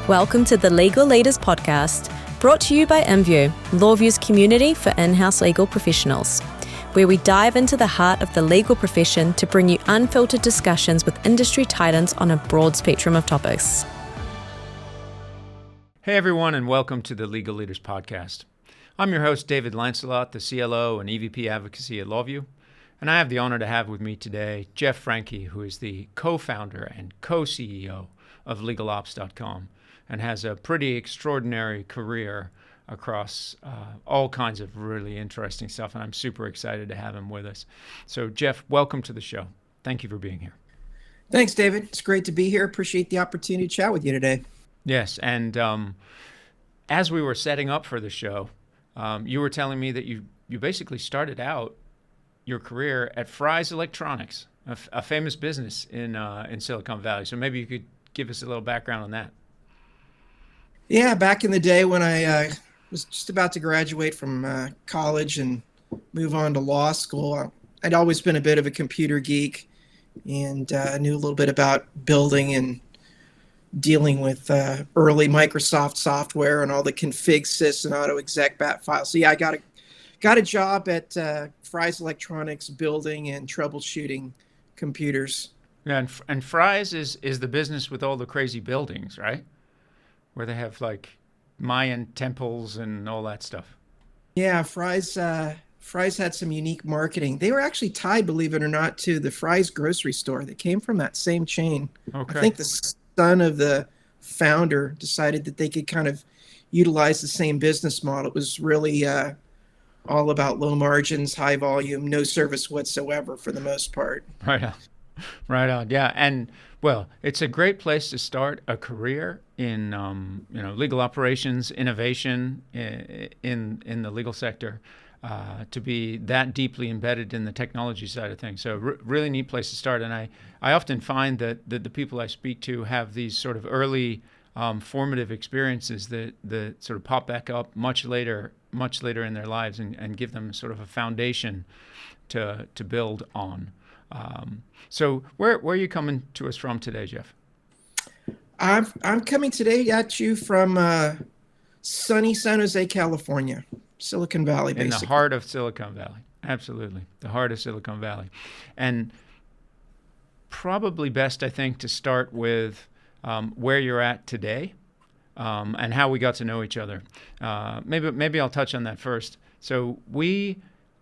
Welcome to the Legal Leaders Podcast, brought to you by InView, LawView's community for in-house legal professionals, where we dive into the heart of the legal profession to bring you unfiltered discussions with industry titans on a broad spectrum of topics. Hey everyone, and welcome to the Legal Leaders Podcast. I'm your host, David Lancelot, the CLO and EVP Advocacy at LawView, and I have the honor to have with me today Jeff Franke, who is the co-founder and co-CEO of LegalOps.com and has a pretty extraordinary career across all kinds of really interesting stuff, and I'm super excited to have him with us. So Jeff, welcome to the show. Thank you for being here. Thanks, David. It's great to be here. Appreciate the opportunity to chat with you today. Yes, and as we were setting up for the show, you were telling me that you basically started out your career at Fry's Electronics, a famous business in Silicon Valley. So maybe you could give us a little background on that. Yeah, back in the day when I was just about to graduate from college and move on to law school, I'd always been a bit of a computer geek and knew a little bit about building and dealing with early Microsoft software and all the config sys and auto exec bat files. So yeah, I got a job at Fry's Electronics building and troubleshooting computers. Yeah, and Fry's is the business with all the crazy buildings, right? Where they have like Mayan temples and all that stuff. Yeah, Fry's had some unique marketing. They were actually tied, believe it or not, to the Fry's grocery store that came from that same chain. Okay. I think the son of the founder decided that they could kind of utilize the same business model. It was really all about low margins, high volume, no service whatsoever for the most part. Right on. Yeah, and well, it's a great place to start a career in legal operations, innovation in the legal sector, to be that deeply embedded in the technology side of things. So really neat place to start. And I often find that the people I speak to have these sort of early formative experiences that sort of pop back up much later in their lives and give them sort of a foundation to build on. So where are you coming to us from today, Jeff? I'm coming today at you from sunny San Jose, California, Silicon Valley, basically. In the heart of Silicon Valley. Absolutely. The heart of Silicon Valley. And probably best, I think, to start with where you're at today and how we got to know each other. Maybe I'll touch on that first. So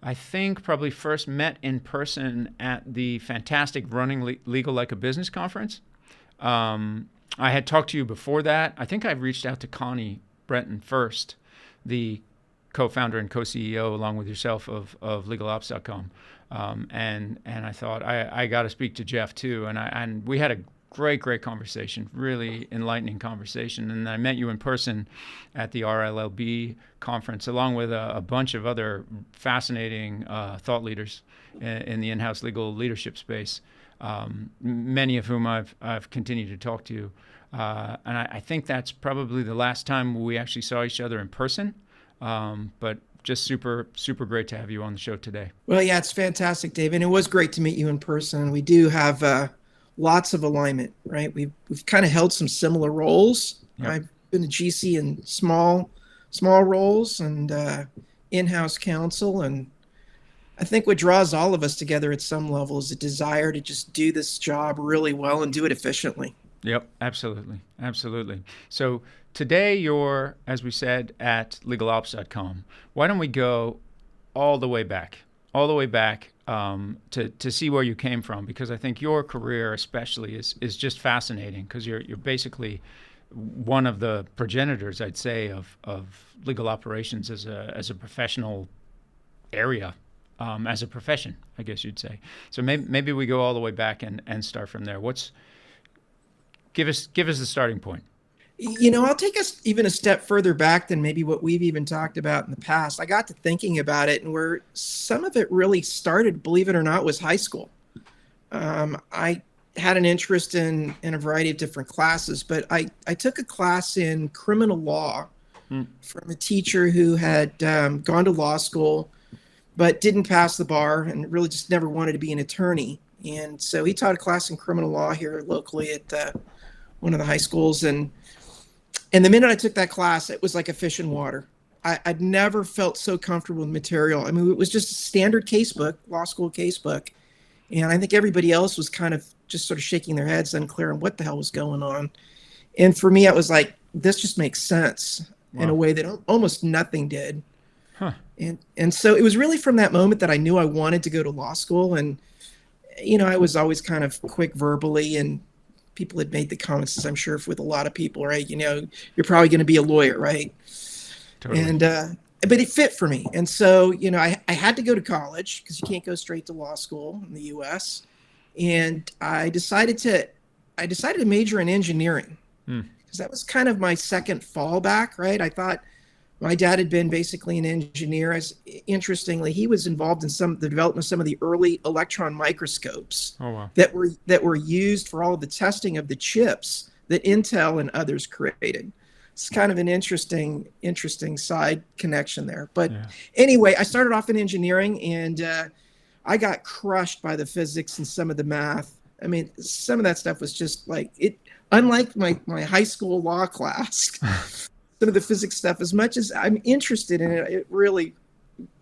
I think probably first met in person at the fantastic Running Legal Like a Business conference. I had talked to you before that. I think I reached out to Connie Brenton first, the co-founder and co-CEO, along with yourself of LegalOps.com. And I thought I got to speak to Jeff too. And we had a great conversation, really enlightening conversation. And I met you in person at the RLLB conference, along with a bunch of other fascinating thought leaders in the in-house legal leadership space, many of whom I've continued to talk to. And I think that's probably the last time we actually saw each other in person. But just super great to have you on the show today. Well, yeah, it's fantastic, Dave. And it was great to meet you in person. We do have lots of alignment, right? We've kind of held some similar roles. Yep. I've been a GC in small roles and in-house counsel, and I think what draws all of us together at some level is a desire to just do this job really well and do it efficiently. Yep, absolutely. So today you're, as we said, at LegalOps.com. Why don't we go all the way back to see where you came from, because I think your career especially is just fascinating, because you're basically one of the progenitors, I'd say, of legal operations as a professional area, as a profession, I guess you'd say. So maybe we go all the way back and start from there. Give us the starting point. I'll take us even a step further back than maybe what we've even talked about in the past. I got to thinking about it, and where some of it really started, believe it or not, was high school. I had an interest in a variety of different classes, but I took a class in criminal law from a teacher who had gone to law school, but didn't pass the bar and really just never wanted to be an attorney. And so he taught a class in criminal law here locally at one of the high schools. And And the minute I took that class, it was like a fish in water. I'd never felt so comfortable with material. I mean, it was just a standard casebook, law school casebook. And I think everybody else was kind of just sort of shaking their heads, unclear on what the hell was going on. And for me, it was like, this just makes sense in a way that almost nothing did. Huh. And so it was really from that moment that I knew I wanted to go to law school. And, you know, I was always kind of quick verbally, and people had made the comments, as I'm sure with a lot of people, right? You know, you're probably going to be a lawyer, right? Totally. And, but it fit for me. And so, you know, I had to go to college because you can't go straight to law school in the US. And I decided to major in engineering because that was kind of my second fallback, right? I thought my dad had been basically an engineer. Interestingly, he was involved in the development of some of the early electron microscopes that were used for all of the testing of the chips that Intel and others created. It's kind of an interesting side connection there. But anyway, I started off in engineering, and I got crushed by the physics and some of the math. I mean, some of that stuff was just like it. Unlike my high school law class, some of the physics stuff, as much as I'm interested in it, it really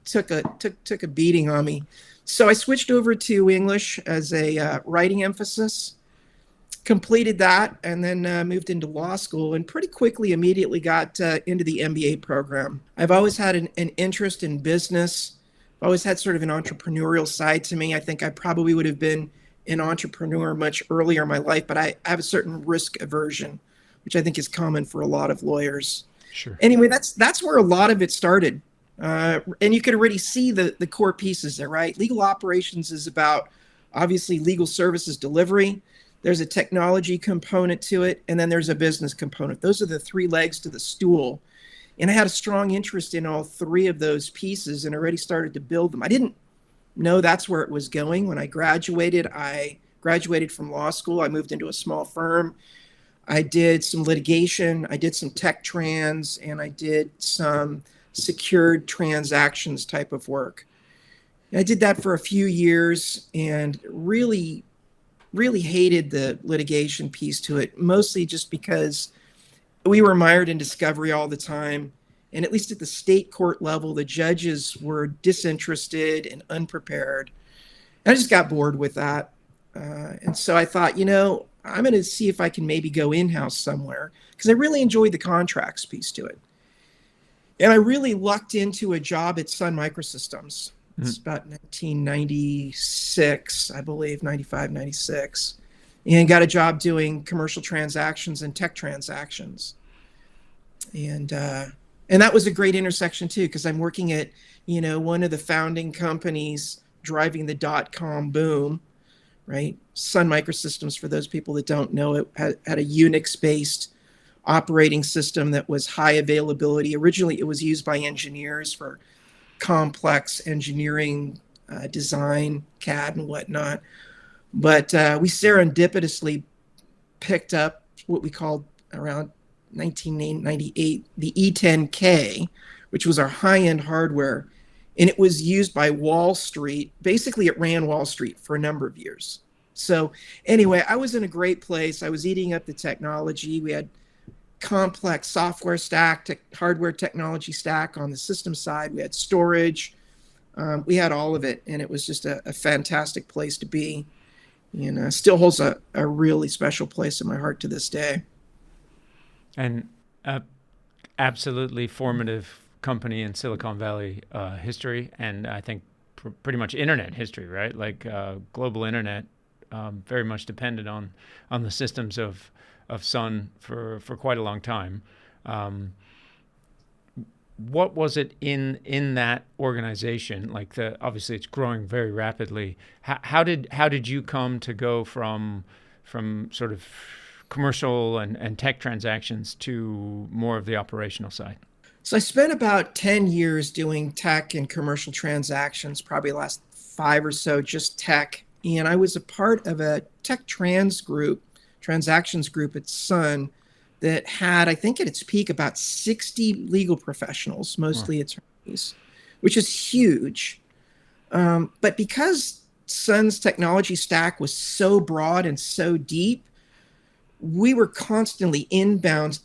took a beating on me. So I switched over to English as a writing emphasis. Completed that, and then moved into law school, and pretty quickly, immediately got into the MBA program. I've always had an interest in business. I've always had sort of an entrepreneurial side to me. I think I probably would have been an entrepreneur much earlier in my life, but I have a certain risk aversion, which I think is common for a lot of lawyers. Sure. Anyway, that's where a lot of it started. And you could already see the core pieces there, right? Legal operations is about, obviously, legal services delivery. There's a technology component to it, and then there's a business component. Those are the three legs to the stool. And I had a strong interest in all three of those pieces and already started to build them. I didn't know that's where it was going. When I graduated from law school. I moved into a small firm. I did some litigation. I did some tech trans, and I did some secured transactions type of work. And I did that for a few years and really hated the litigation piece to it, mostly just because we were mired in discovery all the time. And at least at the state court level, the judges were disinterested and unprepared. And I just got bored with that. And so I thought, you know, I'm going to see if I can maybe go in-house somewhere, because I really enjoyed the contracts piece to it. And I really lucked into a job at Sun Microsystems. It's about 1996, I believe, 95, 96. And got a job doing commercial transactions and tech transactions. And that was a great intersection, too, because I'm working at, you know, one of the founding companies driving the .com boom, right? Sun Microsystems, for those people that don't know it, had a Unix-based operating system that was high availability. Originally, it was used by engineers for complex engineering, design, CAD and whatnot. But we serendipitously picked up what we called around 1998, the E10K, which was our high-end hardware. And it was used by Wall Street. Basically, it ran Wall Street for a number of years. So anyway, I was in a great place. I was eating up the technology. We had complex software stack, hardware technology stack on the system side. We had storage. We had all of it. And it was just a fantastic place to be. And still holds a really special place in my heart to this day. And absolutely formative company in Silicon Valley history, and I think pretty much internet history, right? Like global internet, very much depended on the systems of Sun for quite a long time. What was it in that organization? Like obviously it's growing very rapidly. How did you come to go from sort of commercial and tech transactions to more of the operational side? So I spent about 10 years doing tech and commercial transactions, probably the last 5 or so, just tech. And I was a part of a tech transactions group at Sun that had, I think at its peak, about 60 legal professionals, mostly attorneys, which is huge. But because Sun's technology stack was so broad and so deep, we were constantly inbound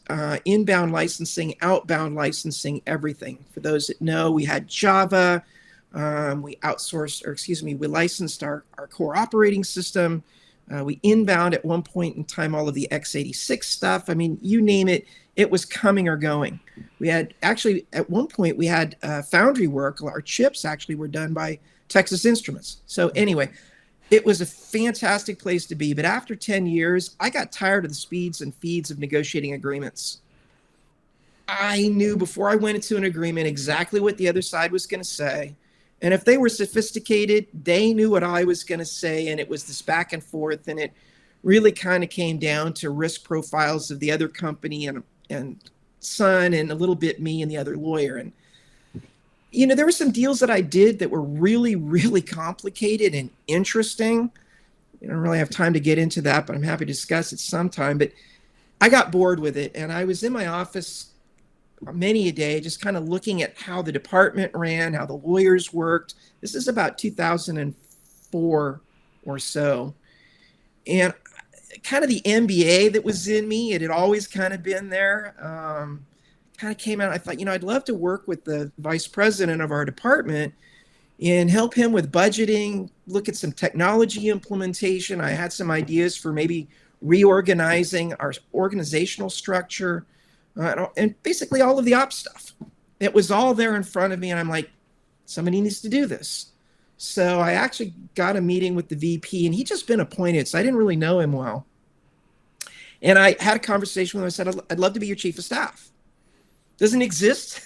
licensing, outbound licensing, everything. For those that know, we had Java, we licensed our core operating system. We inbound at one point in time all of the x86 stuff. I mean, you name it, it was coming or going. We had actually, at one point, we had foundry work. Our chips actually were done by Texas Instruments. So anyway, it was a fantastic place to be. But after 10 years, I got tired of the speeds and feeds of negotiating agreements. I knew before I went into an agreement exactly what the other side was going to say. And if they were sophisticated, they knew what I was going to say. And it was this back and forth. And it really kind of came down to risk profiles of the other company and Sun, and a little bit me and the other lawyer. And there were some deals that I did that were really, really complicated and interesting. I don't really have time to get into that, but I'm happy to discuss it sometime. But I got bored with it, and I was in my office many a day just kind of looking at how the department ran, how the lawyers worked. This is about 2004 or so. And kind of the MBA that was in me, it had always kind of been there. Kind of came out. I thought, I'd love to work with the vice president of our department and help him with budgeting, look at some technology implementation. I had some ideas for maybe reorganizing our organizational structure, and basically all of the ops stuff. It was all there in front of me, and I'm like, somebody needs to do this. So I actually got a meeting with the VP, and he'd just been appointed, so I didn't really know him well. And I had a conversation with him. I said, I'd love to be your chief of staff. Doesn't exist.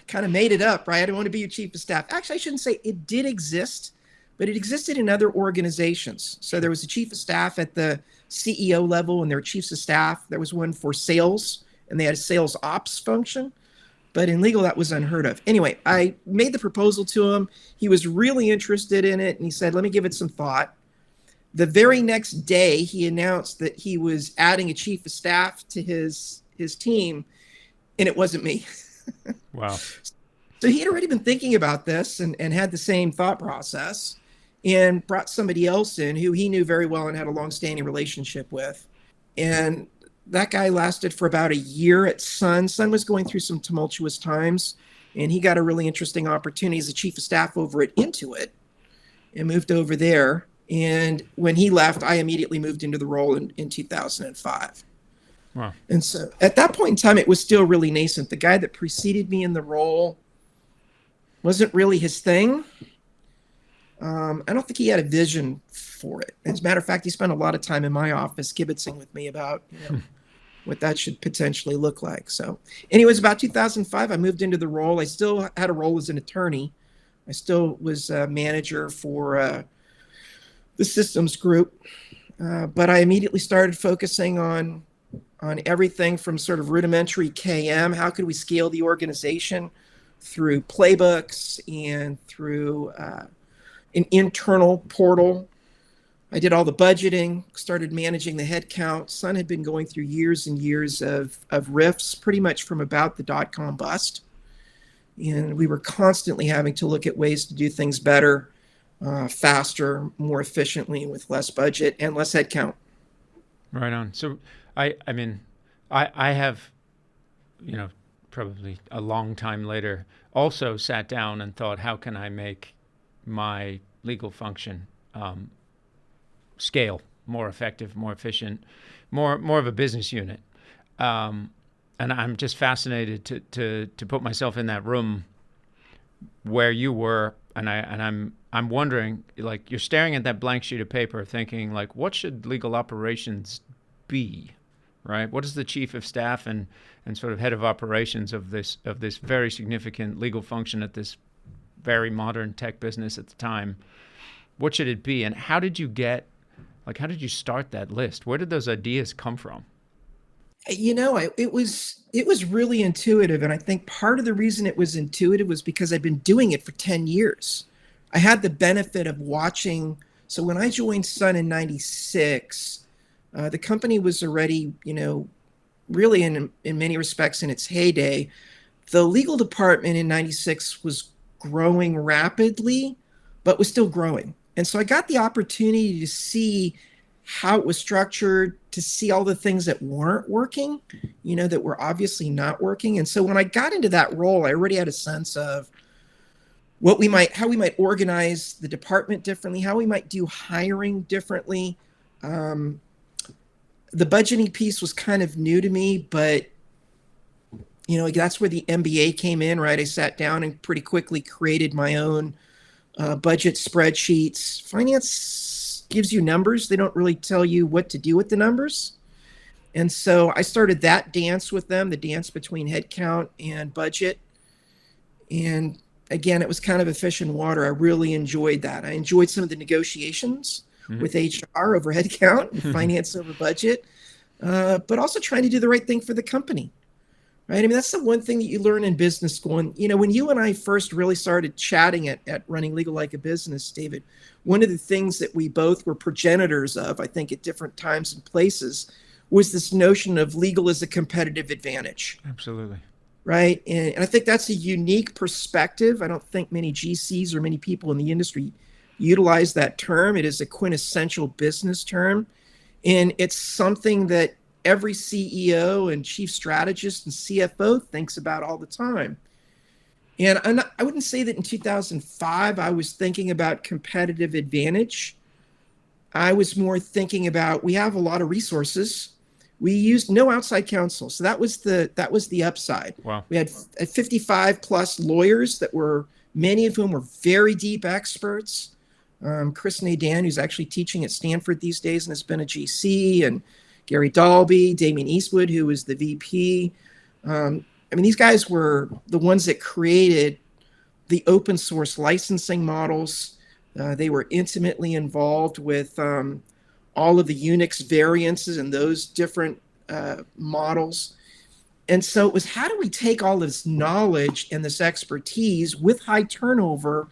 Kind of made it up, right? I don't want to be your chief of staff. Actually, I shouldn't say it did exist, but it existed in other organizations. So there was a chief of staff at the CEO level, and there were chiefs of staff. There was one for sales, and they had a sales ops function. But in legal, that was unheard of. Anyway, I made the proposal to him. He was really interested in it, and he said, let me give it some thought. The very next day, he announced that he was adding a chief of staff to his team, and it wasn't me. Wow. So he had already been thinking about this and had the same thought process, and brought somebody else in who he knew very well and had a long-standing relationship with. And that guy lasted for about a year at Sun. Sun was going through some tumultuous times, and he got a really interesting opportunity as a chief of staff over at Intuit and moved over there. And when he left, I immediately moved into the role in 2005. Wow. And so at that point in time, it was still really nascent. The guy that preceded me in the role wasn't really his thing. I don't think he had a vision for it. As a matter of fact, he spent a lot of time in my office kibitzing with me about what that should potentially look like. So anyways, about 2005, I moved into the role. I still had a role as an attorney. I still was a manager for the systems group. But I immediately started focusing on everything from sort of rudimentary KM. How could we scale the organization through playbooks and through an internal portal? I did all the budgeting, started managing the headcount. Sun had been going through years and years of rifts, pretty much from about the dot-com bust. And we were constantly having to look at ways to do things better, faster, more efficiently, with less budget and less headcount. Right on. So I mean, I have, probably a long time later, also sat down and thought, how can I make my legal function scale, more effective, more efficient, more of a business unit. And I'm just fascinated to put myself in that room where you were, and I'm wondering, like, you're staring at that blank sheet of paper thinking, like, what should legal operations be, right? What is the chief of staff and sort of head of operations of this very significant legal function at this very modern tech business at the time? What should it be? And how did you start that list? Where did those ideas come from? It was really intuitive. And I think part of the reason it was intuitive was because I'd been doing it for 10 years. I had the benefit of watching. So when I joined Sun in 96, the company was already, really in many respects in its heyday. The legal department in 96 was growing rapidly, but was still growing. And so I got the opportunity to see how it was structured, to see all the things that weren't working, that were obviously not working. And so when I got into that role, I already had a sense of how we might organize the department differently, how we might do hiring differently. The budgeting piece was kind of new to me, but that's where the MBA came in, right? I sat down and pretty quickly created my own budget spreadsheets. Finance gives you numbers. They don't really tell you what to do with the numbers. And so I started that dance with them, the dance between headcount and budget. And again, it was kind of a fish in water. I really enjoyed that. I enjoyed some of the negotiations with HR over headcount and finance over budget, but also trying to do the right thing for the company. Right. I mean, that's the one thing that you learn in business school. And, when you and I first really started chatting at Running Legal Like a Business, David, one of the things that we both were progenitors of, I think, at different times and places, was this notion of legal as a competitive advantage. Absolutely. Right. And I think that's a unique perspective. I don't think many GCs or many people in the industry utilize that term. It is a quintessential business term. And it's something that every CEO and chief strategist and CFO thinks about all the time. And I wouldn't say that in 2005, I was thinking about competitive advantage. I was more thinking about, we have a lot of resources. We used no outside counsel. So that was the upside. Wow. We had 55 plus lawyers many of whom were very deep experts. Chris Nadan, who's actually teaching at Stanford these days and has been a GC, and Gary Dalby, Damien Eastwood, who was the VP. These guys were the ones that created the open source licensing models. They were intimately involved with all of the Unix variances and those different models. And so it was, how do we take all this knowledge and this expertise with high turnover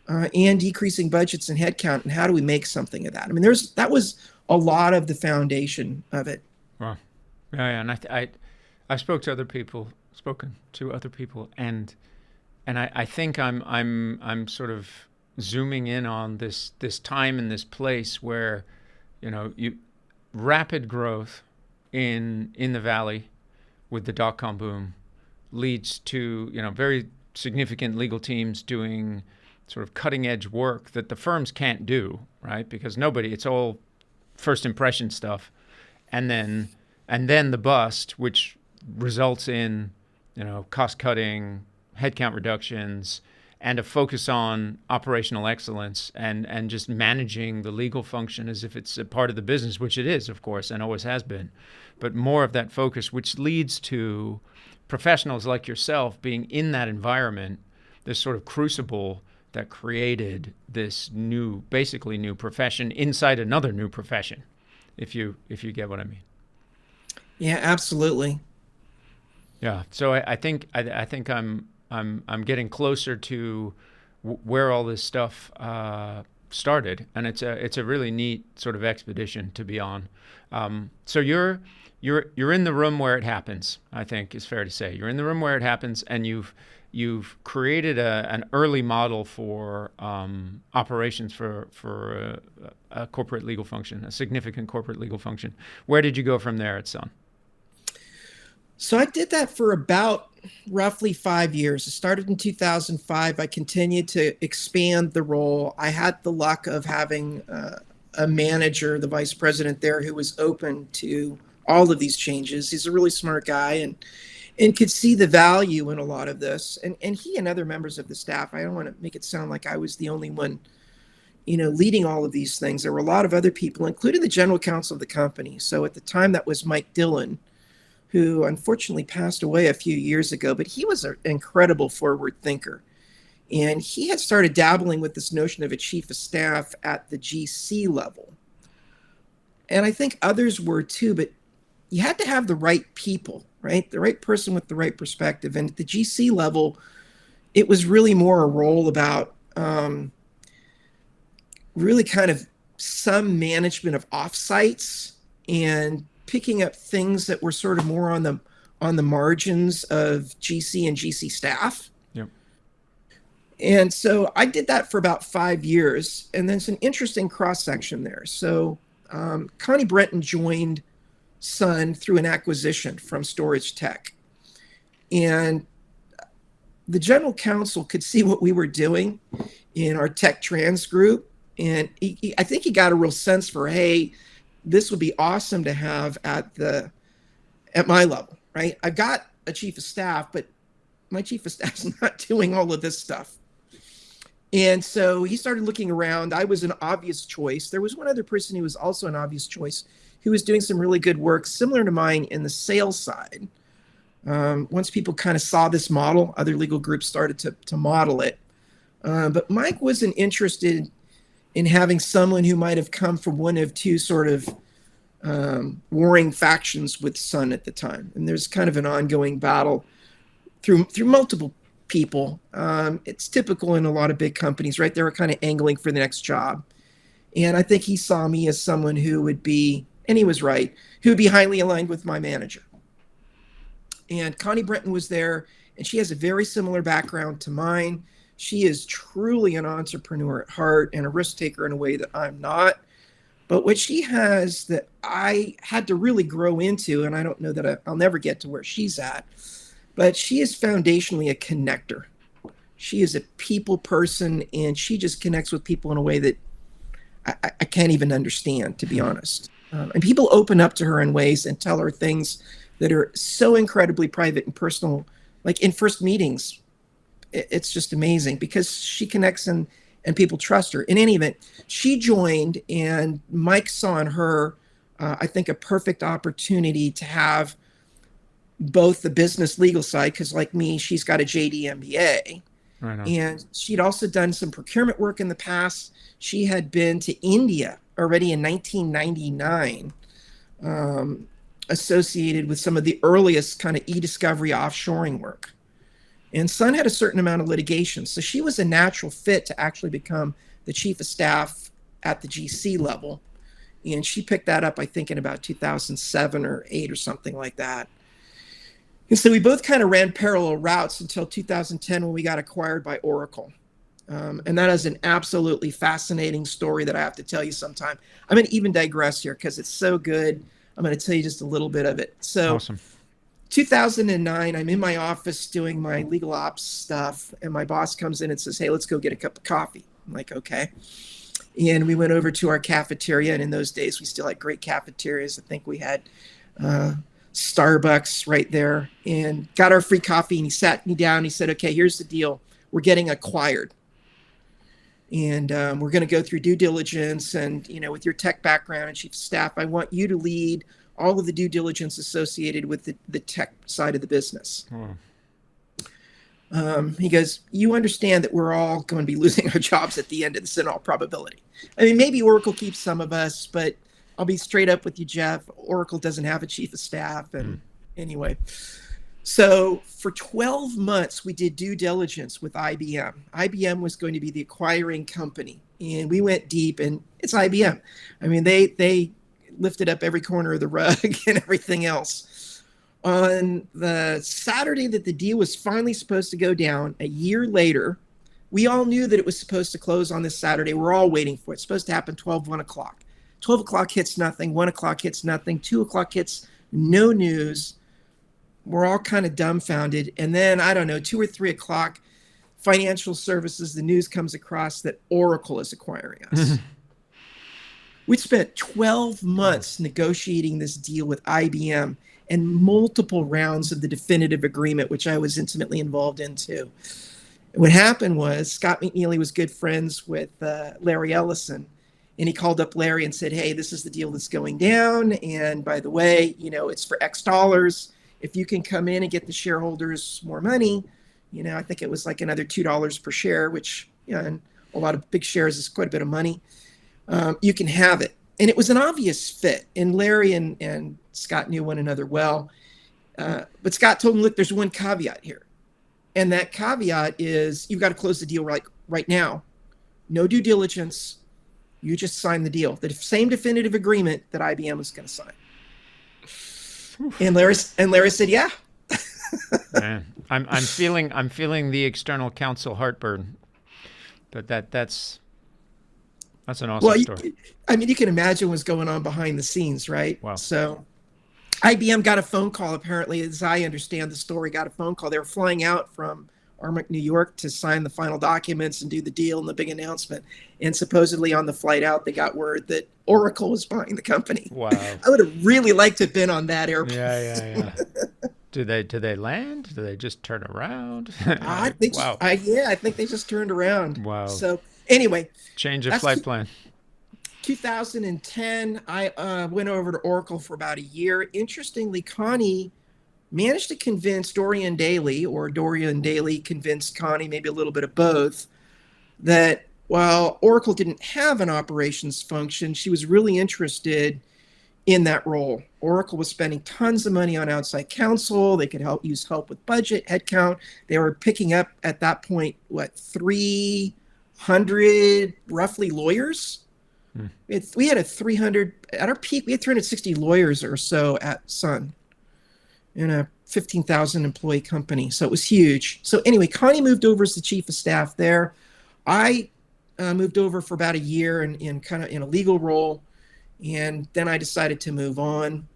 and decreasing budgets and headcount, and how do we make something of that? I mean, that was a lot of the foundation of it. Wow. Yeah, and I've spoken to other people, and I think I'm sort of zooming in on this time and this place where, rapid growth in the Valley with the dot-com boom leads to, very significant legal teams doing sort of cutting edge work that the firms can't do, right? Because it's all first impression stuff, and then the bust, which results in cost cutting, headcount reductions, and a focus on operational excellence and just managing the legal function as if it's a part of the business, which it is, of course, and always has been, but more of that focus, which leads to professionals like yourself being in that environment, this sort of crucible that created this basically new profession inside another new profession, if you get what I mean. Yeah, absolutely. Yeah. So I think I'm getting closer to where all this stuff started, and it's a really neat sort of expedition to be on. So you're in the room where it happens, I think is fair to say. You're in the room where it happens, and you've created an early model for operations for a corporate legal function, a significant corporate legal function. Where did you go from there at Sun? So I did that for about roughly 5 years. It started in 2005. I continued to expand the role. I had the luck of having a manager, the vice president there, who was open to all of these changes. He's a really smart guy and could see the value in a lot of this. And he and other members of the staff, I don't want to make it sound like I was the only one, leading all of these things. There were a lot of other people, including the general counsel of the company. So at the time, that was Mike Dillon, who unfortunately passed away a few years ago, but he was an incredible forward thinker. And he had started dabbling with this notion of a chief of staff at the GC level. And I think others were too, but you had to have the right people, right? The right person with the right perspective. And at the GC level, it was really more a role about really kind of some management of offsites and picking up things that were sort of more on the margins of GC and GC staff. Yep. And so I did that for about 5 years, and then it's an interesting cross section there. So Connie Brenton joined Sun through an acquisition from Storage Tech. And the general counsel could see what we were doing in our tech trans group. And I think he got a real sense for, hey, this would be awesome to have at my level, right? I've got a chief of staff, but my chief of staff's not doing all of this stuff. And so he started looking around. I was an obvious choice. There was one other person who was also an obvious choice, who was doing some really good work similar to mine in the sales side. Once people kind of saw this model, other legal groups started to model it. But Mike wasn't interested in having someone who might have come from one of two sort of warring factions with Sun at the time. And there's kind of an ongoing battle through multiple people. It's typical in a lot of big companies, right? They were kind of angling for the next job. And I think he saw me as someone who would be, and he was right, who would be highly aligned with my manager. And Connie Brenton was there, and she has a very similar background to mine. She is truly an entrepreneur at heart and a risk taker in a way that I'm not. But what she has that I had to really grow into, and I don't know that I'll never get to where she's at, but she is foundationally a connector. She is a people person, and she just connects with people in a way that I can't even understand, to be honest. And people open up to her in ways and tell her things that are so incredibly private and personal, like in first meetings. It's just amazing because she connects and people trust her. In any event, she joined, and Mike saw in her, I think, a perfect opportunity to have both the business legal side, because like me, she's got a JD MBA. Right on. And she'd also done some procurement work in the past. She had been to India already in 1999, associated with some of the earliest kind of e-discovery offshoring work. And Sun had a certain amount of litigation. So she was a natural fit to actually become the chief of staff at the GC level. And she picked that up, I think, in about 2007 or 8 or something like that. And so we both kind of ran parallel routes until 2010 when we got acquired by Oracle. And that is an absolutely fascinating story that I have to tell you sometime. I'm going to even digress here because it's so good. I'm going to tell you just a little bit of it. So awesome. 2009, I'm in my office doing my legal ops stuff, and my boss comes in and says, hey, let's go get a cup of coffee. I'm like, okay. And we went over to our cafeteria, and in those days, we still had great cafeterias. I think we had Starbucks right there, and got our free coffee, and he sat me down. He said, okay, here's the deal. We're getting acquired. And we're going to go through due diligence, and, you know, with your tech background and chief of staff, I want you to lead all of the due diligence associated with the tech side of the business. He goes, you understand that we're all going to be losing our jobs at the end of this in all probability. I mean, maybe Oracle keeps some of us, but I'll be straight up with you, Jeff. Oracle doesn't have a chief of staff. And anyway, so for 12 months, we did due diligence with IBM. IBM was going to be the acquiring company, and we went deep, and it's IBM. I mean, they lifted up every corner of the rug and everything else. On the Saturday that the deal was finally supposed to go down, a year later, we all knew that it was supposed to close on this Saturday. We're all waiting for it. It's supposed to happen 1 o'clock. 12 o'clock hits nothing. 1 o'clock hits nothing. 2 o'clock hits no news. We're all kind of dumbfounded. And then, I don't know, 2 or 3 o'clock, financial services, the news comes across that Oracle is acquiring us. We spent 12 months negotiating this deal with IBM and multiple rounds of the definitive agreement, which I was intimately involved in too. And what happened was Scott McNeely was good friends with Larry Ellison, and he called up Larry and said, hey, this is the deal that's going down. And by the way, you know, it's for X dollars. If you can come in and get the shareholders more money, you know, I think it was like another $2 per share, which, you know, and a lot of big shares is quite a bit of money. You can have it. And it was an obvious fit. And Larry and Scott knew one another well. But Scott told him, look, there's one caveat here. And that caveat is you've got to close the deal right now. No due diligence. You just sign the deal. The same definitive agreement that IBM was going to sign. And Larry said, yeah. Man, I'm feeling the external counsel heartburn. But that's That's an awesome story. You can imagine what's going on behind the scenes, right? Wow. So IBM got a phone call, apparently, as I understand the story, got a phone call. They were flying out from Armonk, New York to sign the final documents and do the deal and the big announcement. And supposedly on the flight out, they got word that Oracle was buying the company. Wow. I would have really liked to have been on that airplane. Yeah. Did they land? Did they just turn around? I think they just turned around. Wow. So anyway. Change of flight plan. 2010, I went over to Oracle for about a year. Interestingly, Connie managed to convince Dorian Daly convinced Connie, maybe a little bit of both, that while Oracle didn't have an operations function, she was really interested in that role. Oracle was spending tons of money on outside counsel. They could use help with budget, headcount. They were picking up at that point, 300 roughly lawyers. We had at our peak, we had 360 lawyers or so at Sun in a 15,000 employee company. So it was huge. So anyway, Connie moved over as the chief of staff there. I moved over for about a year in a legal role. And then I decided to move on.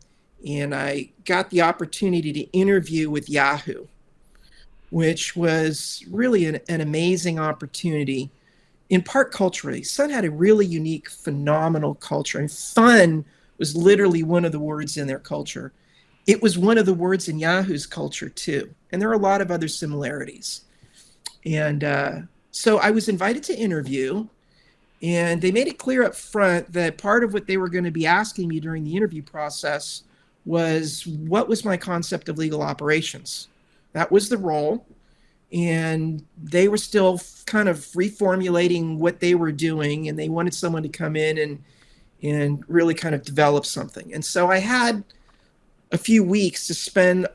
And I got the opportunity to interview with Yahoo, which was really an amazing opportunity. In part culturally, Sun had a really unique, phenomenal culture. And fun was literally one of the words in their culture. It was one of the words in Yahoo's culture, too. And there are a lot of other similarities. And so I was invited to interview. And they made it clear up front that part of what they were going to be asking me during the interview process was, what was my concept of legal operations? That was the role. And they were still kind of reformulating what they were doing, and they wanted someone to come in and really kind of develop something. And so I had a few weeks to spend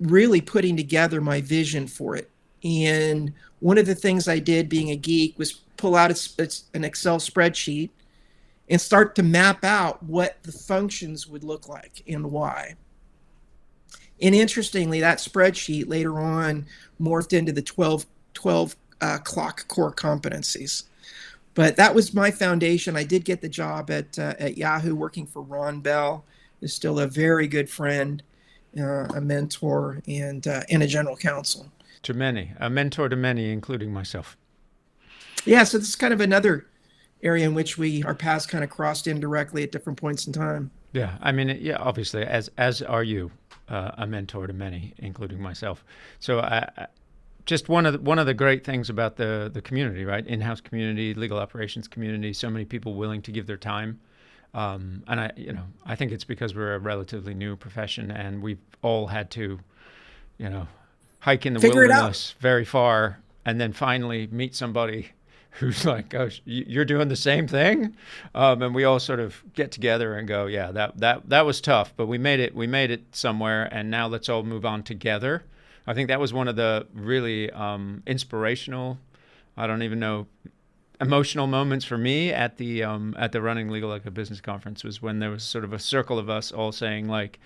really putting together my vision for it. And one of the things I did, being a geek, was pull out an Excel spreadsheet and start to map out what the functions would look like and why. And interestingly, that spreadsheet later on morphed into the 12 CLOC core competencies. But that was my foundation. I did get the job at Yahoo working for Ron Bell, who's still a very good friend, a mentor, and a general counsel. To many, a mentor to many, including myself. Yeah, so this is kind of another area in which our paths kind of crossed indirectly at different points in time. Yeah, I mean, yeah, obviously, as are you, a mentor to many, including myself. So just one of the great things about the community, right? In-house community, legal operations community, so many people willing to give their time. And I think it's because we're a relatively new profession, and we've all had to, hike in the wilderness very far, and then finally meet somebody who's like, "Oh, you're doing the same thing," and we all sort of get together and go, "Yeah, that was tough, but we made it somewhere, and now let's all move on together." I think that was one of the really inspirational, I don't even know, emotional moments for me at the Running Legal Like a Business conference, was when there was sort of a circle of us all saying like,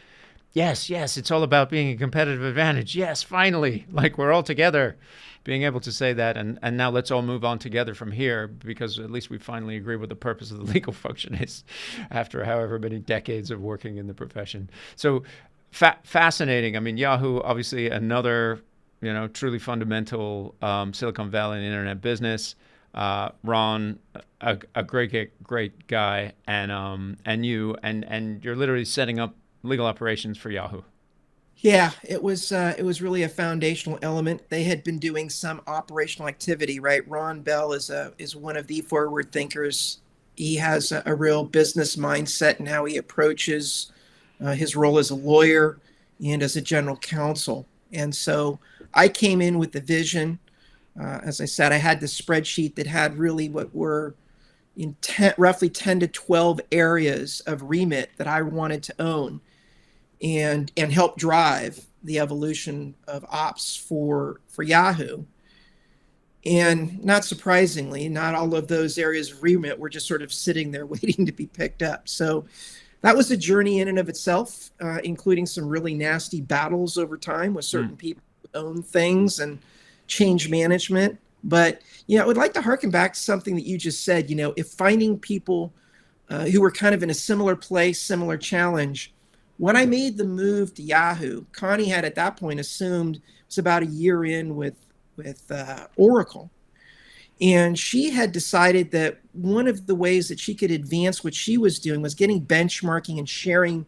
yes, it's all about being a competitive advantage. Yes, finally, like we're all together, being able to say that, and now let's all move on together from here, because at least we finally agree what the purpose of the legal function is after however many decades of working in the profession. So fascinating. I mean, Yahoo, obviously another, truly fundamental Silicon Valley and internet business. Ron, a great guy, and you're literally setting up legal operations for Yahoo. Yeah, it was really a foundational element. They had been doing some operational activity, right? Ron Bell is one of the forward thinkers. He has a real business mindset in how he approaches his role as a lawyer and as a general counsel. And so I came in with the vision. As I said, I had this spreadsheet that had really what were roughly 10 to 12 areas of remit that I wanted to own and help drive the evolution of ops for Yahoo. And not surprisingly, not all of those areas of remit were just sort of sitting there waiting to be picked up. So that was a journey in and of itself, including some really nasty battles over time with certain people who own things and change management. But, I would like to harken back to something that you just said, if finding people who were kind of in a similar place, similar challenge. When I made the move to Yahoo, Connie had at that point assumed it was about a year in with Oracle. And she had decided that one of the ways that she could advance what she was doing was getting benchmarking and sharing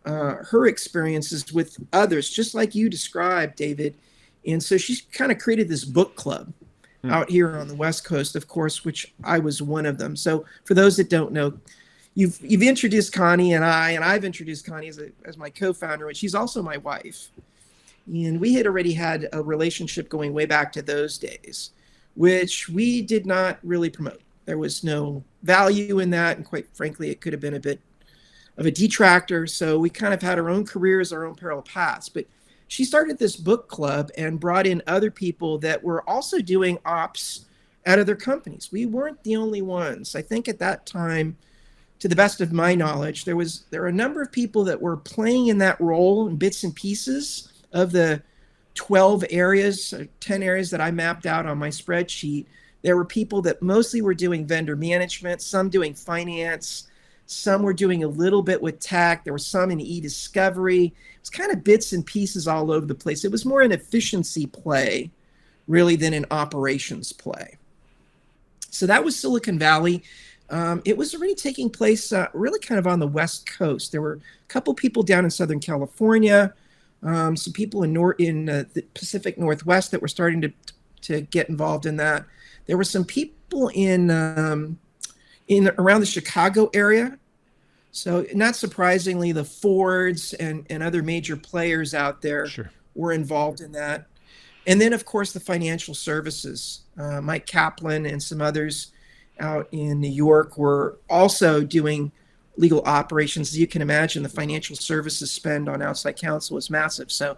her experiences with others, just like you described, David. And so she kind of created this book club out here on the West Coast, of course, which I was one of them. So for those that don't know, you've introduced Connie and I've introduced Connie as my co-founder, and she's also my wife. And we had already had a relationship going way back to those days, which we did not really promote. There was no value in that, and quite frankly, it could have been a bit of a detractor. So we kind of had our own careers, our own parallel paths. But she started this book club and brought in other people that were also doing ops at other companies. We weren't the only ones. I think at that time, to the best of my knowledge, there were a number of people that were playing in that role in bits and pieces of the 12 areas, 10 areas that I mapped out on my spreadsheet. There were people that mostly were doing vendor management, some doing finance, some were doing a little bit with tech. There were some in e-discovery. It was kind of bits and pieces all over the place. It was more an efficiency play, really, than an operations play. So that was Silicon Valley. It was already taking place really kind of on the West Coast. There were a couple people down in Southern California, some people in the Pacific Northwest that were starting to get involved in that. There were some people in around the Chicago area. So not surprisingly, the Fords and other major players out there were involved in that. And then, of course, the financial services. Mike Kaplan and some others out in New York were also doing legal operations. As you can imagine, the financial services spend on outside counsel is massive. So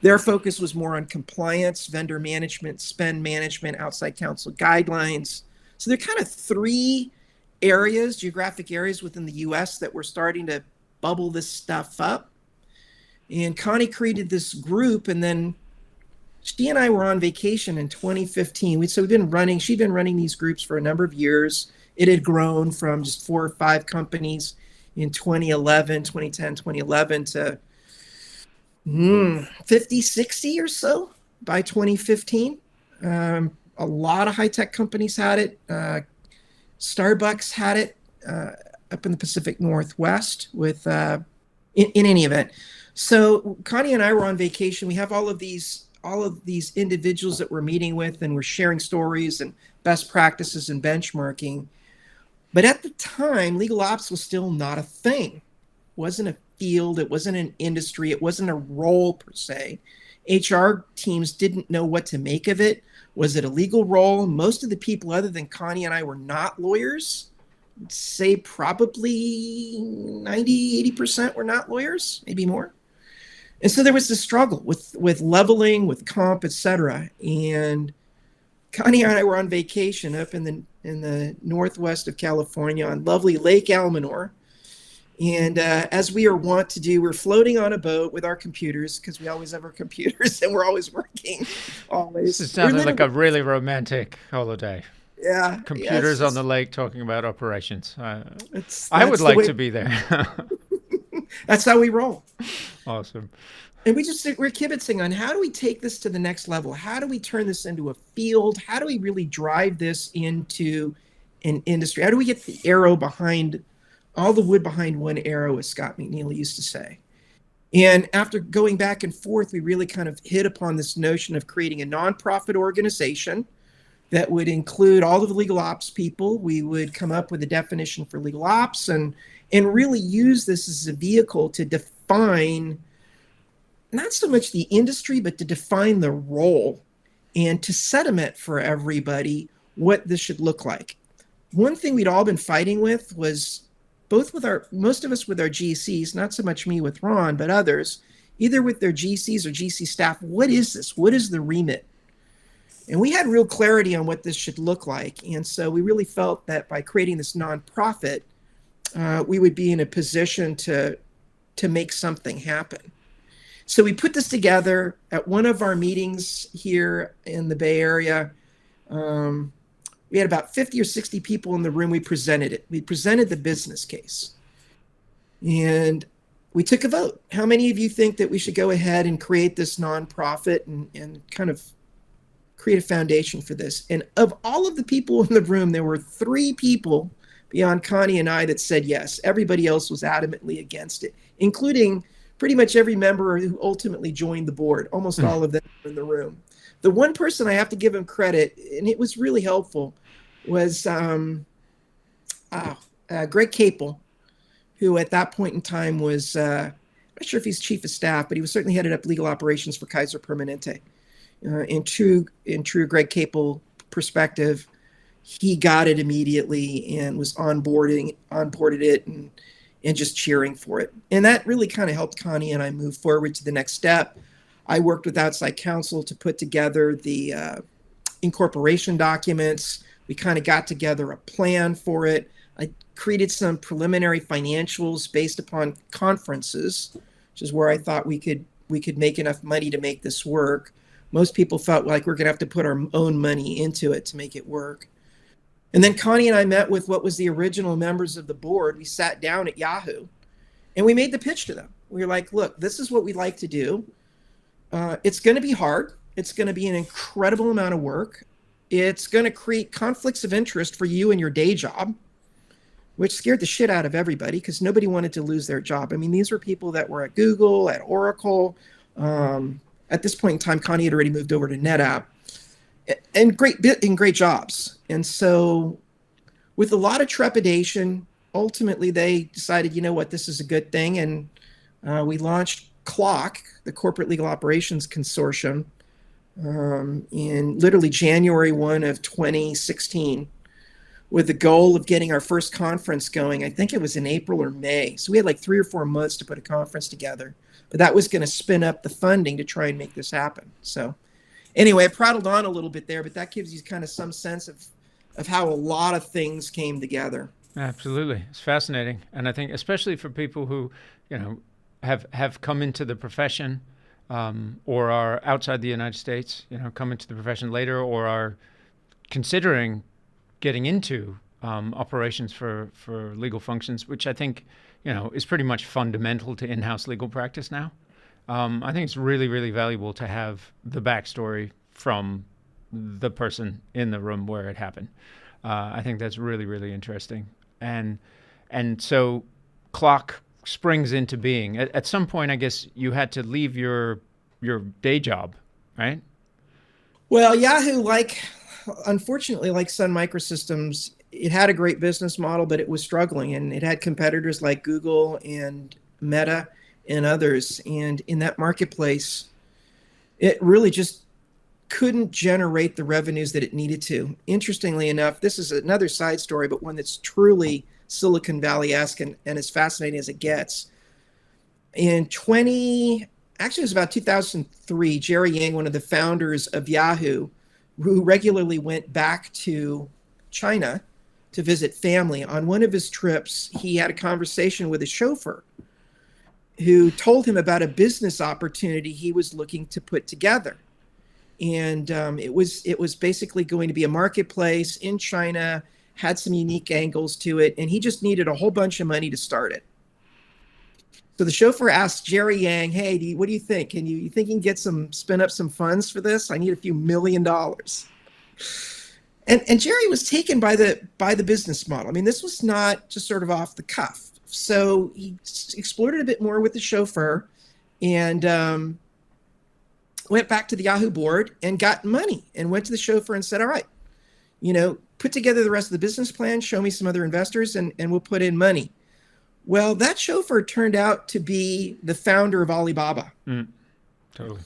their focus was more on compliance, vendor management, spend management, outside counsel guidelines. So there are kind of three geographic areas within the U.S. that were starting to bubble this stuff up. And Connie created this group, and then she and I were on vacation in 2015. She'd been running these groups for a number of years. It had grown from just 4 or 5 companies in 2010, 2011 to 50, 60 or so by 2015. A lot of high-tech companies had it. Starbucks had it up in the Pacific Northwest with, in any event. So Connie and I were on vacation. We have all of these individuals that we're meeting with, and we're sharing stories and best practices and benchmarking. But at the time, legal ops was still not a thing. It wasn't a field. It wasn't an industry. It wasn't a role per se. HR teams didn't know what to make of it. Was it a legal role? Most of the people other than Connie and I were not lawyers. I'd say probably 90, 80% were not lawyers, maybe more. And so there was this struggle with leveling, with comp, et cetera. And Connie and I were on vacation up in the northwest of California on lovely Lake Almanor. And as we are wont to do, we're floating on a boat with our computers, because we always have our computers and we're always working. Always. This sounded like a really romantic holiday. Yeah. Computers on the lake talking about operations. I would like to be there. That's how we roll. Awesome. And we're kibitzing on how do we take this to the next level? How do we turn this into a field? How do we really drive this into an industry? How do we get the arrow behind, all the wood behind one arrow, as Scott McNeil used to say? And after going back and forth, we really kind of hit upon this notion of creating a nonprofit organization that would include all of the legal ops people. We would come up with a definition for legal ops and really use this as a vehicle to define not so much the industry, but to define the role and to sediment for everybody what this should look like. One thing we'd all been fighting with was most of us with our GCs, not so much me with Ron, but others, either with their GCs or GC staff. What is this? What is the remit? And we had real clarity on what this should look like. And so we really felt that by creating this nonprofit, we would be in a position to make something happen. So we put this together at one of our meetings here in the Bay Area. We had about 50 or 60 people in the room. We presented it. We presented the business case. And we took a vote. How many of you think that we should go ahead and create this nonprofit and kind of create a foundation for this? And of all of the people in the room, there were 3 people beyond Connie and I that said yes. Everybody else was adamantly against it, including pretty much every member who ultimately joined the board. Almost all of them were in the room. The one person I have to give him credit, and it was really helpful, was Greg Capel, who at that point in time was, I'm not sure if he's chief of staff, but he was certainly headed up legal operations for Kaiser Permanente. In true Greg Capel perspective, he got it immediately and was onboarded it and just cheering for it. And that really kind of helped Connie and I move forward to the next step. I worked with outside counsel to put together the incorporation documents. We kind of got together a plan for it. I created some preliminary financials based upon conferences, which is where I thought we could make enough money to make this work. Most people felt like we're going to have to put our own money into it to make it work. And then Connie and I met with what was the original members of the board. We sat down at Yahoo and we made the pitch to them. We were like, look, this is what we'd like to do. It's going to be hard. It's going to be an incredible amount of work. It's going to create conflicts of interest for you and your day job, which scared the shit out of everybody because nobody wanted to lose their job. I mean, these were people that were at Google, at Oracle. At this point in time, Connie had already moved over to NetApp, and great jobs. And so with a lot of trepidation, ultimately they decided, you know what, this is a good thing. And we launched CLOC, the Corporate Legal Operations Consortium, in literally January 1 of 2016, with the goal of getting our first conference going. I think it was in April or May. So we had like 3 or 4 months to put a conference together, but that was going to spin up the funding to try and make this happen. So anyway, I prattled on a little bit there, but that gives you kind of some sense of how a lot of things came together. Absolutely. It's fascinating. And I think especially for people who, have come into the profession or are outside the United States, come into the profession later or are considering getting into operations for legal functions, which I think, is pretty much fundamental to in-house legal practice now. I think it's really, really valuable to have the backstory from the person in the room where it happened. I think that's really, really interesting. And so CLOC springs into being. At some point, I guess you had to leave your day job, right? Well, Yahoo, unfortunately, like Sun Microsystems, it had a great business model, but it was struggling, and it had competitors like Google and Meta and others. And in that marketplace, it really just couldn't generate the revenues that it needed to. Interestingly enough, this is another side story, but one that's truly Silicon Valley-esque and as fascinating as it gets. Actually it was about 2003, Jerry Yang, one of the founders of Yahoo, who regularly went back to China to visit family. On one of his trips, he had a conversation with a chauffeur who told him about a business opportunity he was looking to put together. And it was basically going to be a marketplace in China, had some unique angles to it, and he just needed a whole bunch of money to start it. So the chauffeur asked Jerry Yang, hey, what do you think? You think you can spin up some funds for this? I need a few $1 million. And Jerry was taken by the business model. I mean, this was not just sort of off the cuff. So he explored it a bit more with the chauffeur and went back to the Yahoo board and got money and went to the chauffeur and said, all right, put together the rest of the business plan, show me some other investors, and we'll put in money. Well, that chauffeur turned out to be the founder of Alibaba. Totally.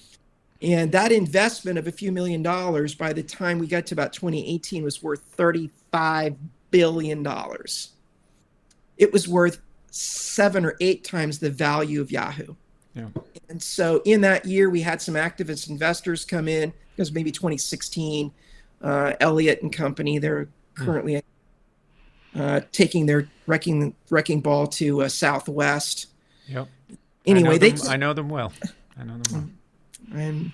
And that investment of a few $1 million by the time we got to about 2018 was worth $35 billion. It was worth 7 or 8 times the value of Yahoo. Yeah. And so in that year, we had some activist investors come in. It was maybe 2016. Elliott and Company, they're currently taking their wrecking ball to Southwest. Yep. Anyway, I know them well. And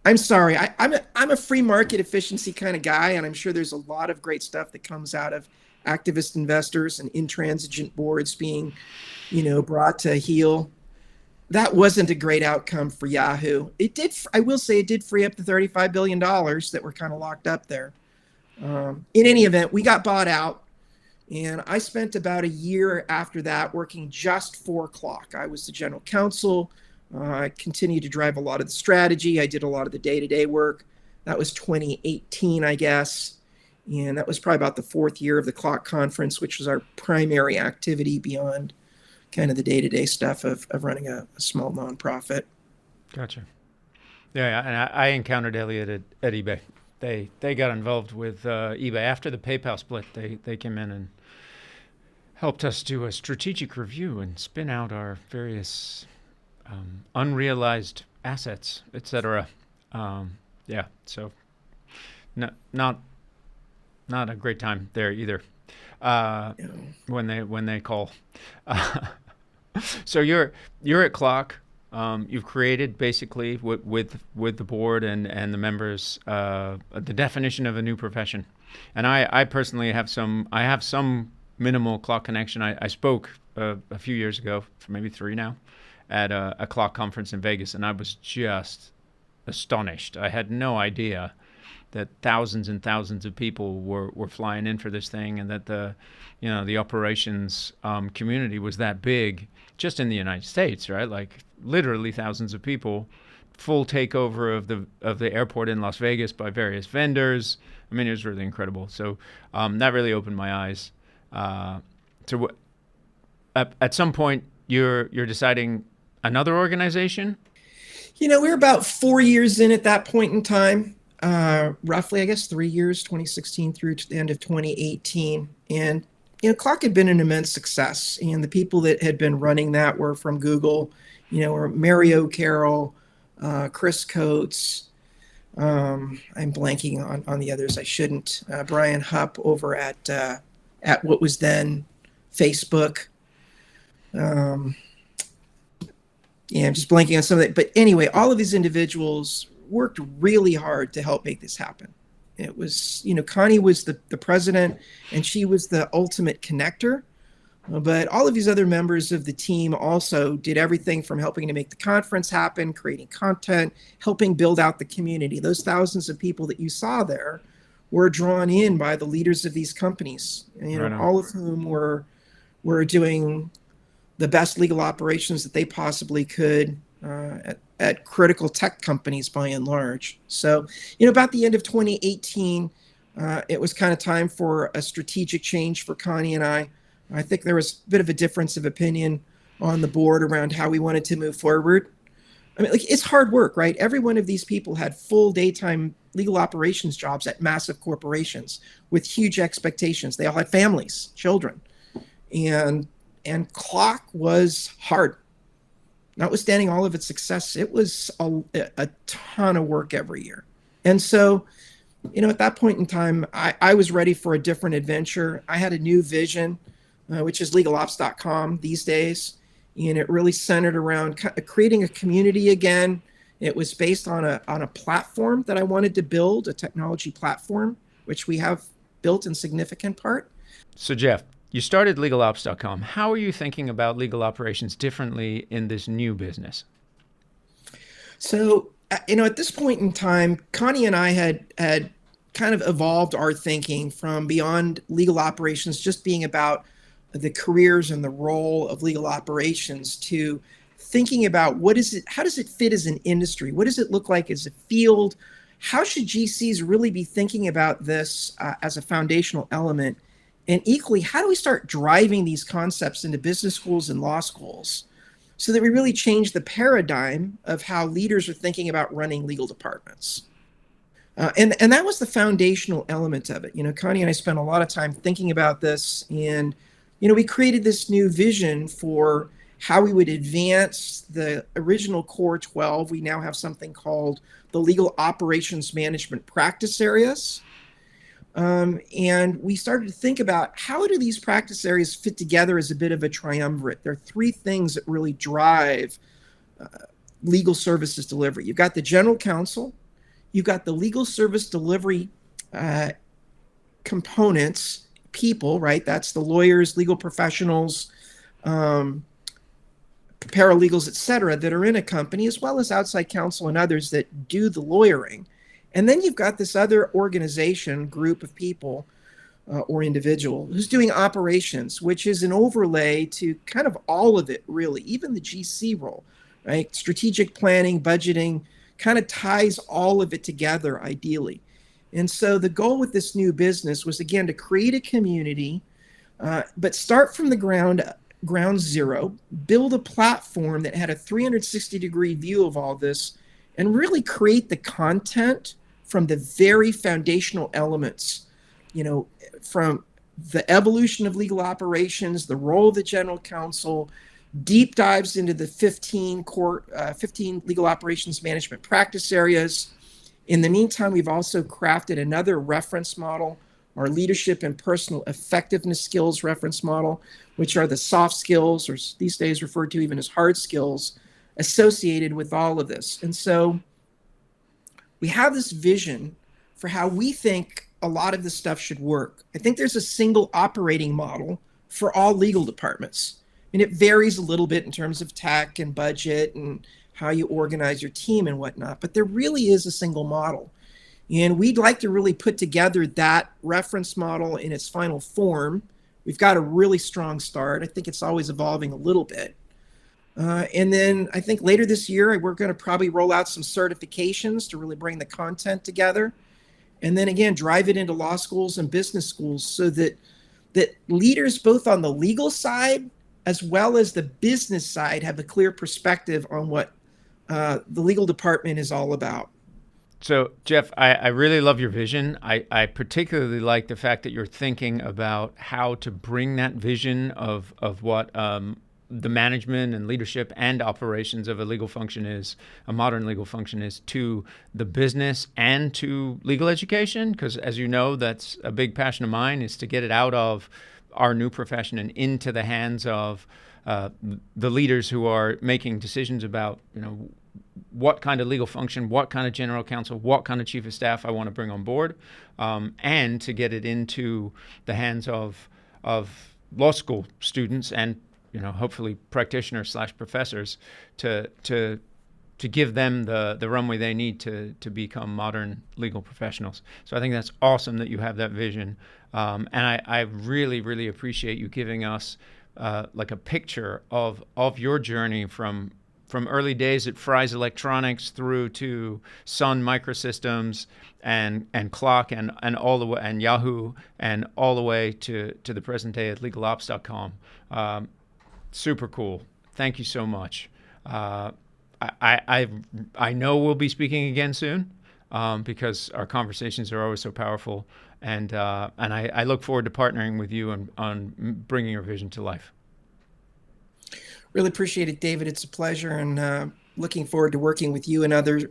I'm sorry. I'm a free market efficiency kind of guy, and I'm sure there's a lot of great stuff that comes out of activist investors and intransigent boards being, brought to heel. That wasn't a great outcome for Yahoo. It did. I will say it did free up the $35 billion that were kind of locked up there. In any event, we got bought out, and I spent about a year after that working just for CLOC. I was the general counsel. I continued to drive a lot of the strategy. I did a lot of the day-to-day work. That was 2018, I guess. And that was probably about the fourth year of the CLOC conference, which was our primary activity beyond kind of the day-to-day stuff of running a small nonprofit. Gotcha. Yeah, and I encountered Elliot at eBay. They got involved with eBay after the PayPal split. They came in and helped us do a strategic review and spin out our various unrealized assets, etc. So not a great time there either. When they call. So you're at CLOC. You've created basically with the board and the members the definition of a new profession, and I personally have some minimal CLOC connection. I spoke a few years ago, maybe 3 now, at a CLOC conference in Vegas, and I was just astonished. I had no idea that thousands and thousands of people were flying in for this thing, and that the operations community was that big just in the United States, right? Like literally thousands of people, full takeover of the airport in Las Vegas by various vendors. I mean, it was really incredible. So that really opened my eyes. So at some point you're deciding another organization? We're about 4 years in at that point in time. Roughly, I guess 3 years, 2016 through to the end of 2018. And, CLOC had been an immense success. And the people that had been running that were from Google, were Mario Carroll, Chris Coates. I'm blanking on the others. I shouldn't. Brian Hupp over at what was then Facebook. I'm just blanking on some of that. But anyway, all of these individuals worked really hard to help make this happen. It was, Connie was the president, and she was the ultimate connector. But all of these other members of the team also did everything from helping to make the conference happen, creating content, helping build out the community. Those thousands of people that you saw there were drawn in by the leaders of these companies, all of whom were doing the best legal operations that they possibly could at critical tech companies by and large. So, about the end of 2018, it was kind of time for a strategic change for Connie and I. I think there was a bit of a difference of opinion on the board around how we wanted to move forward. I mean, it's hard work, right? Every one of these people had full daytime legal operations jobs at massive corporations with huge expectations. They all had families, children, and CLOC was hard. Notwithstanding all of its success, it was a ton of work every year. And so, at that point in time, I was ready for a different adventure. I had a new vision, which is legalops.com these days. And it really centered around creating a community again. It was based on a platform that I wanted to build, a technology platform, which we have built in significant part. So Jeff, you started legalops.com. How are you thinking about legal operations differently in this new business? So, at this point in time, Connie and I had kind of evolved our thinking from beyond legal operations just being about the careers and the role of legal operations to thinking about how does it fit as an industry? What does it look like as a field? How should GCs really be thinking about this as a foundational element? And equally, how do we start driving these concepts into business schools and law schools so that we really change the paradigm of how leaders are thinking about running legal departments? And that was the foundational element of it. Connie and I spent a lot of time thinking about this, and we created this new vision for how we would advance the original Core 12. We now have something called the Legal Operations Management Practice Areas. And we started to think about how do these practice areas fit together as a bit of a triumvirate. There are 3 things that really drive legal services delivery. You've got the general counsel, you've got the legal service delivery components, people, right? That's the lawyers, legal professionals, paralegals, et cetera, that are in a company, as well as outside counsel and others that do the lawyering. And then you've got this other organization, group of people or individual who's doing operations, which is an overlay to kind of all of it, really, even the GC role, right? Strategic planning, budgeting, kind of ties all of it together ideally. And so the goal with this new business was, again, to create a community, but start from the ground zero, build a platform that had a 360-degree view of all this, and really create the content from the very foundational elements, from the evolution of legal operations, the role of the general counsel, deep dives into the 15 legal operations management practice areas. In the meantime, we've also crafted another reference model, our leadership and personal effectiveness skills reference model, which are the soft skills, or these days referred to even as hard skills, associated with all of this. And so we have this vision for how we think a lot of this stuff should work. I think there's a single operating model for all legal departments. And it varies a little bit in terms of tech and budget and how you organize your team and whatnot, but there really is a single model. And we'd like to really put together that reference model in its final form. We've got a really strong start. I think it's always evolving a little bit. And then I think later this year, we're going to probably roll out some certifications to really bring the content together. And then again, drive it into law schools and business schools so that leaders both on the legal side as well as the business side have a clear perspective on what the legal department is all about. So, Jeff, I really love your vision. I particularly like the fact that you're thinking about how to bring that vision of what the management and leadership and operations of a legal function is, a modern legal function is, to the business and to legal education. Because as you know, that's a big passion of mine, is to get it out of our new profession and into the hands of the leaders who are making decisions about, what kind of legal function, what kind of general counsel, what kind of chief of staff I want to bring on board, and to get it into the hands of law school students and hopefully practitioners / professors to give them the runway they need to become modern legal professionals. So I think that's awesome that you have that vision, and I really, really appreciate you giving us like a picture of your journey from early days at Fry's Electronics through to Sun Microsystems and CLOC and all the way, and Yahoo, and all the way to the present day at legalops.com. Super cool. Thank you so much. I know we'll be speaking again soon because our conversations are always so powerful, and I look forward to partnering with you on bringing your vision to life. Really appreciate it, David. It's a pleasure, and looking forward to working with you and other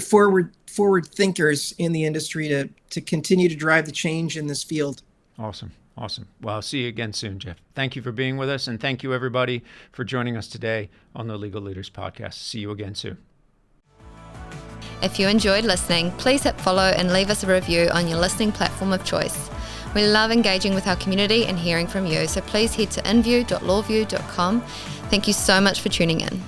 forward thinkers in the industry to continue to drive the change in this field. Awesome. Well, I'll see you again soon, Jeff. Thank you for being with us, and thank you, everybody, for joining us today on the Legal Leaders Podcast. See you again soon. If you enjoyed listening, please hit follow and leave us a review on your listening platform of choice. We love engaging with our community and hearing from you, so please head to inview.lawview.com. Thank you so much for tuning in.